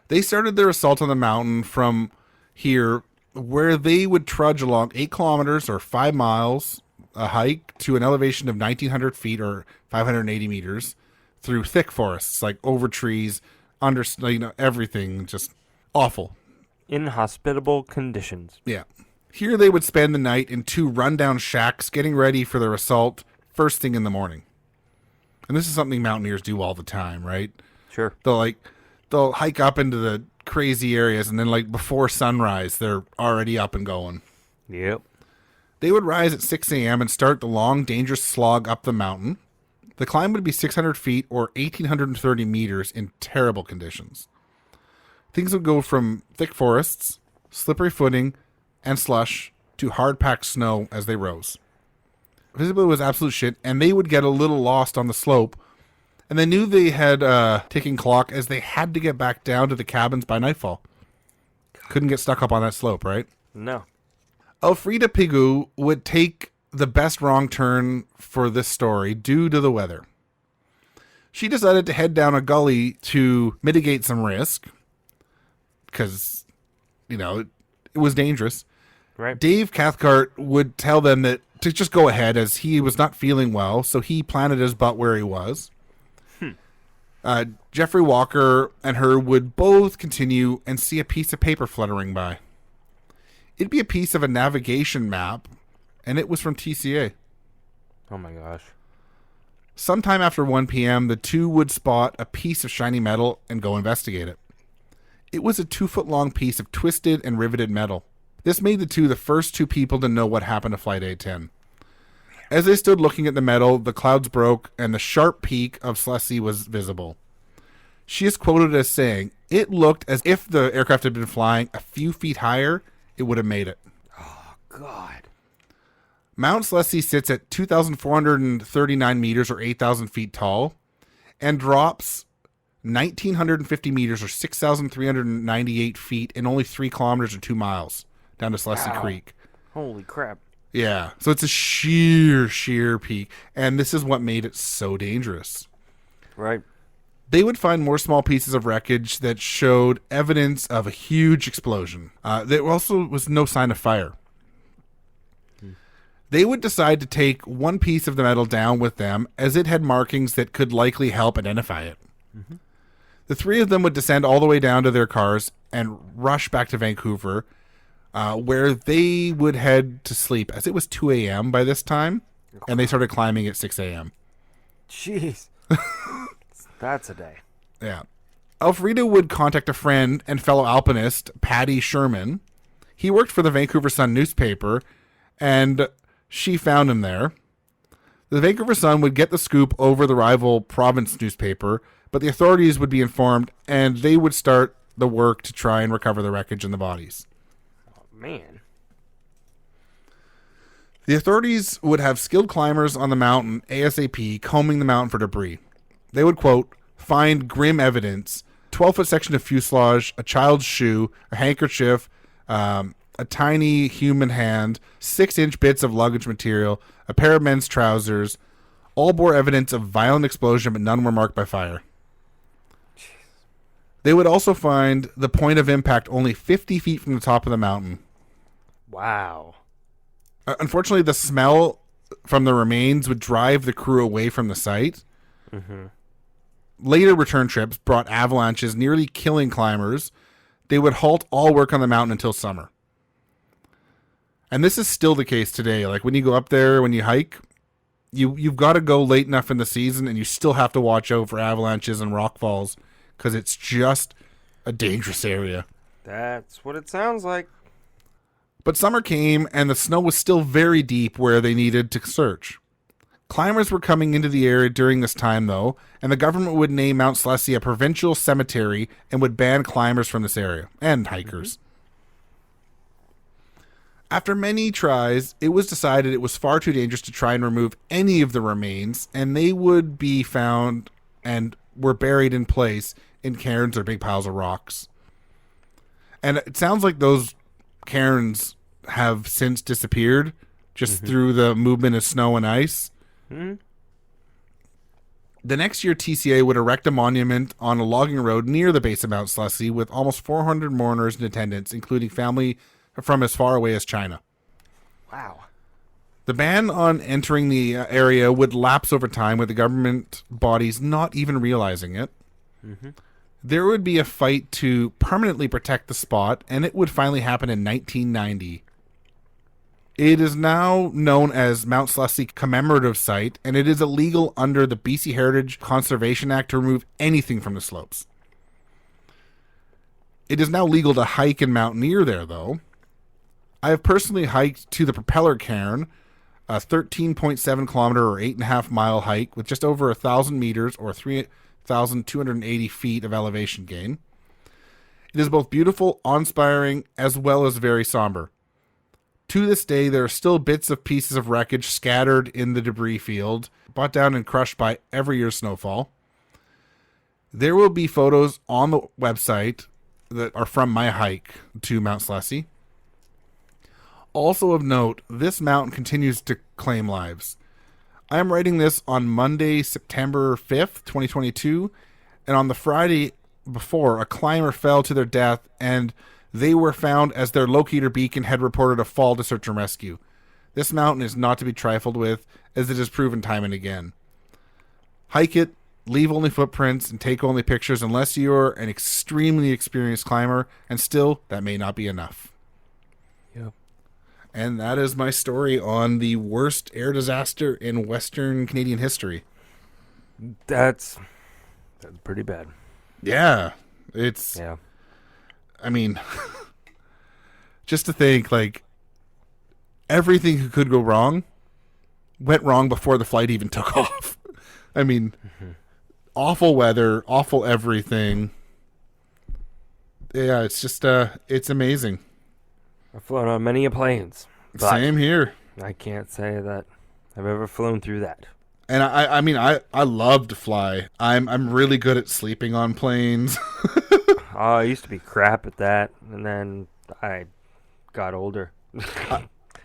They started their assault on the mountain from here, where they would trudge along 8 kilometers or 5 miles, a hike to an elevation of 1,900 feet or 580 meters through thick forests, like over trees, under, everything, just awful. Inhospitable conditions. Yeah. Here they would spend the night in 2 rundown shacks getting ready for their assault first thing in the morning. And this is something mountaineers do all the time, right? Sure. They'll hike up into the crazy areas, and then before sunrise, they're already up and going. Yep. They would rise at 6 a.m. and start the long, dangerous slog up the mountain. The climb would be 600 feet or 1,830 meters in terrible conditions. Things would go from thick forests, slippery footing, and slush to hard-packed snow as they rose. Visibility was absolute shit, and they would get a little lost on the slope. And they knew they had a ticking clock, as they had to get back down to the cabins by nightfall. Couldn't get stuck up on that slope, right? No. Elfrida Pigue would take the best wrong turn for this story due to the weather. She decided to head down a gully to mitigate some risk, because, it was dangerous. Right. Dave Cathcart would tell them that to just go ahead, as he was not feeling well, so he planted his butt where he was. Jeffrey Walker and her would both continue and see a piece of paper fluttering by. It'd be a piece of a navigation map, and it was from TCA. Oh my gosh. Sometime after 1 p.m., the two would spot a piece of shiny metal and go investigate it. It was a 2-foot-long piece of twisted and riveted metal. This made the two the first 2 people to know what happened to Flight A10. As they stood looking at the metal, the clouds broke and the sharp peak of Slesse was visible. She is quoted as saying, "It looked as if the aircraft had been flying a few feet higher, it would have made it." Oh, God. Mount Slesse sits at 2,439 meters or 8,000 feet tall and drops 1,950 meters or 6,398 feet in only 3 kilometers or 2 miles down to Slesse Creek. Holy crap. Yeah, so it's a sheer peak, and this is what made it so dangerous. Right. They would find more small pieces of wreckage that showed evidence of a huge explosion. There also was no sign of fire. They would decide to take one piece of the metal down with them, as it had markings that could likely help identify it. Mm-hmm. The 3 of them would descend all the way down to their cars and rush back to Vancouver, where they would head to sleep, as it was 2 a.m. by this time, and they started climbing at 6 a.m. Jeez. That's a day. Yeah. Elfrida would contact a friend and fellow alpinist, Patty Sherman. He worked for the Vancouver Sun newspaper, and she found him there. The Vancouver Sun would get the scoop over the rival Province newspaper, but the authorities would be informed, and they would start the work to try and recover the wreckage and the bodies. Man. The authorities would have skilled climbers on the mountain ASAP combing the mountain for debris. They would, quote, find grim evidence, 12-foot section of fuselage, a child's shoe, a handkerchief, a tiny human hand, 6-inch bits of luggage material, a pair of men's trousers. All bore evidence of violent explosion, but none were marked by fire. Jeez. They would also find the point of impact only 50 feet from the top of the mountain. Wow. Unfortunately, the smell from the remains would drive the crew away from the site. Mm-hmm. Later return trips brought avalanches, nearly killing climbers. They would halt all work on the mountain until summer. And this is still the case today. Like when you go up there, when you hike, you've got to go late enough in the season, and you still have to watch out for avalanches and rock falls, because it's just a dangerous area. That's what it sounds like. But summer came, and the snow was still very deep where they needed to search. Climbers were coming into the area during this time, though, and the government would name Mount Slesse a provincial cemetery and would ban climbers from this area, and hikers. Mm-hmm. After many tries, it was decided it was far too dangerous to try and remove any of the remains, and they would be found and were buried in place in cairns or big piles of rocks. And it sounds like those cairns have since disappeared just through the movement of snow and ice. Mm-hmm. The next year, TCA would erect a monument on a logging road near the base of Mount Slesse with almost 400 mourners in attendance, including family from as far away as China. Wow. The ban on entering the area would lapse over time, with the government bodies not even realizing it. Mm-hmm. There would be a fight to permanently protect the spot, and it would finally happen in 1990. It is now known as Mount Slesse Commemorative Site, and it is illegal under the BC Heritage Conservation Act to remove anything from the slopes. It is now legal to hike and mountaineer there, though. I have personally hiked to the Propeller Cairn, a 13.7 kilometer or 8.5 mile hike with just over 1,000 meters or 3,280 feet of elevation gain. It is both beautiful, awe-inspiring, as well as very somber. To this day, there are still bits of pieces of wreckage scattered in the debris field, brought down and crushed by every year's snowfall. There will be photos on the website that are from my hike to Mount Slesse. Also of note, this mountain continues to claim lives. I am writing this on Monday, September 5th, 2022, and on the Friday before, a climber fell to their death, and they were found as their locator beacon had reported a fall to search and rescue. This mountain is not to be trifled with, as it is proven time and again. Hike it, leave only footprints, and take only pictures unless you're an extremely experienced climber, and still, that may not be enough. Yep. And that is my story on the worst air disaster in Western Canadian history. That's pretty bad. Yeah. Yeah. I mean, just to think, like, everything that could go wrong went wrong before the flight even took off. I mean, awful weather, awful everything. Yeah, it's just, it's amazing. I've flown on many planes. Same here. I can't say that I've ever flown through that. And I mean, I love to fly. I'm really good at sleeping on planes. I used to be crap at that, and then I got older.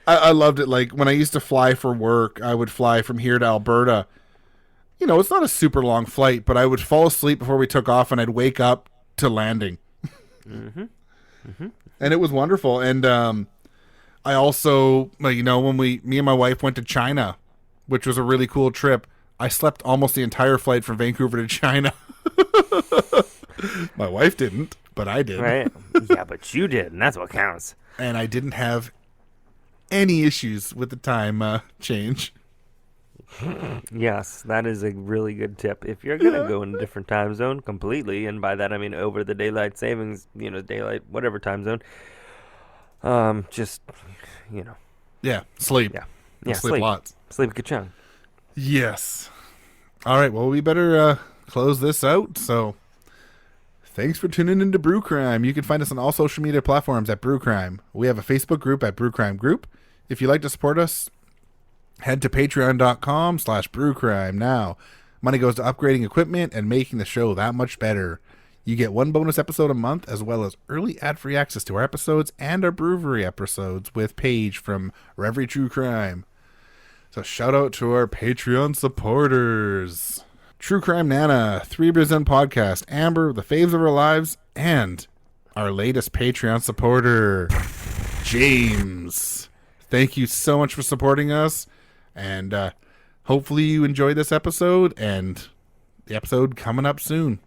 I loved it. Like, when I used to fly for work, I would fly from here to Alberta. You know, it's not a super long flight, but I would fall asleep before we took off, and I'd wake up to landing. Mm-hmm. Mm-hmm. And it was wonderful. And I also, like, you know, when me and my wife went to China, which was a really cool trip, I slept almost the entire flight from Vancouver to China. My wife didn't, but I did. Right? Yeah, but you did, and that's what counts. And I didn't have any issues with the time change. Yes, that is a really good tip. If you're going to go in a different time zone completely, and by that I mean over the daylight savings, daylight, whatever time zone, just, Yeah, sleep. Yeah, sleep lots. Sleep ka-chung. Yes. All right, well, we better close this out, so thanks for tuning into Brew Crime. You can find us on all social media platforms at Brew Crime. We have a Facebook group at Brew Crime Group. If you'd like to support us, head to patreon.com/brewcrime now. Money goes to upgrading equipment and making the show that much better. You get one bonus episode a month, as well as early ad-free access to our episodes and our brewery episodes with Paige from Reverie True Crime. So shout out to our Patreon supporters. True Crime Nana, 3 Beers In Podcast, Amber, The Faves of Our Lives, and our latest Patreon supporter, James. Thank you so much for supporting us, and hopefully you enjoyed this episode, and the episode coming up soon.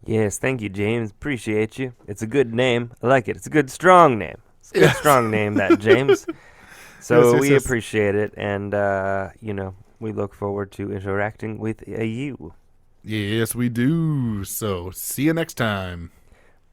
Yes, thank you, James. Appreciate you. It's a good name. I like it. It's a good, strong name. It's a good, strong name, that, James. So we appreciate it, and, we look forward to interacting with you. Yes, we do. So see you next time.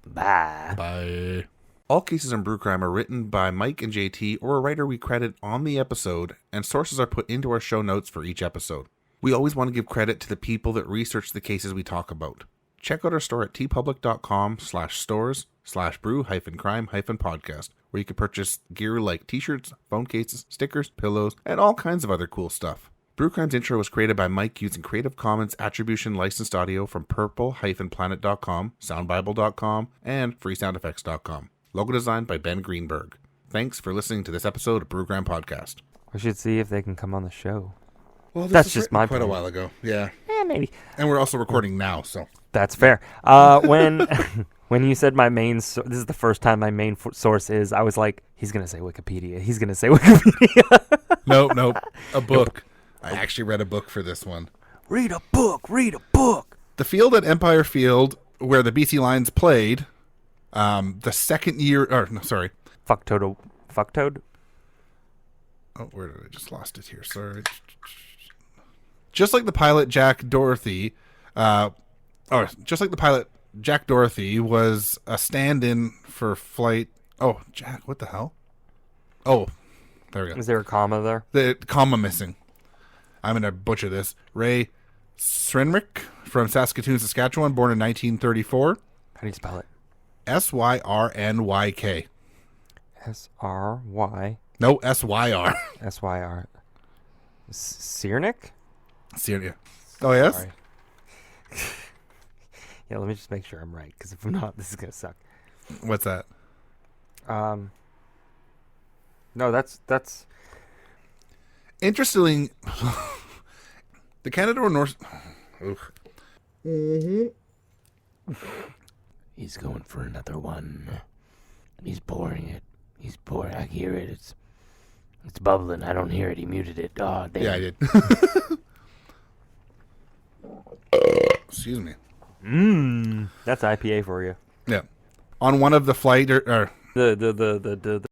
Bye. Bye. All cases in Brew Crime are written by Mike and JT or a writer we credit on the episode, and sources are put into our show notes for each episode. We always want to give credit to the people that research the cases we talk about. Check out our store at tpublic.com/stores/brew-crime-podcast, where you can purchase gear like t-shirts, phone cases, stickers, pillows, and all kinds of other cool stuff. Brew Crime's intro was created by Mike using Creative Commons Attribution licensed audio from purple-planet.com, soundbible.com, and freesoundeffects.com. Logo designed by Ben Greenberg. Thanks for listening to this episode of Brew Crime Podcast. I should see if they can come on the show. Well, that's just my quite a while ago. Yeah. maybe. And we're also recording now, so. That's fair. When when you said my main, this is the first time my main source is, I was like, he's gonna say Wikipedia. He's gonna say Wikipedia. Nope. A book. I actually read a book for this one. Read a book. Read a book. The field at Empire Field, where the BC Lions played, the second year. Fuck Toad. Oh, where did I just lost it here? Sorry. Just like the pilot Jack Dorothy, Jack Dorothy was a stand-in for flight. Oh, Jack, what the hell? Oh, there we go. Is there a comma there? The comma missing. I'm going to butcher this. Ray Srenrick from Saskatoon, Saskatchewan, born in 1934. How do you spell it? Syrnyk. S-R-Y. No, SYR. S-Y-R. Syrnyk? Syria. Oh, yes? Sorry. Yeah, let me just make sure I'm right, because if I'm not, this is going to suck. What's that? No, that's... Interestingly, the Canada North... He's going for another one. He's pouring it. He's pouring. I hear it. It's bubbling. I don't hear it. He muted it. Oh, damn. Yeah, I did. Excuse me. That's IPA for you. Yeah. On one of the flight... The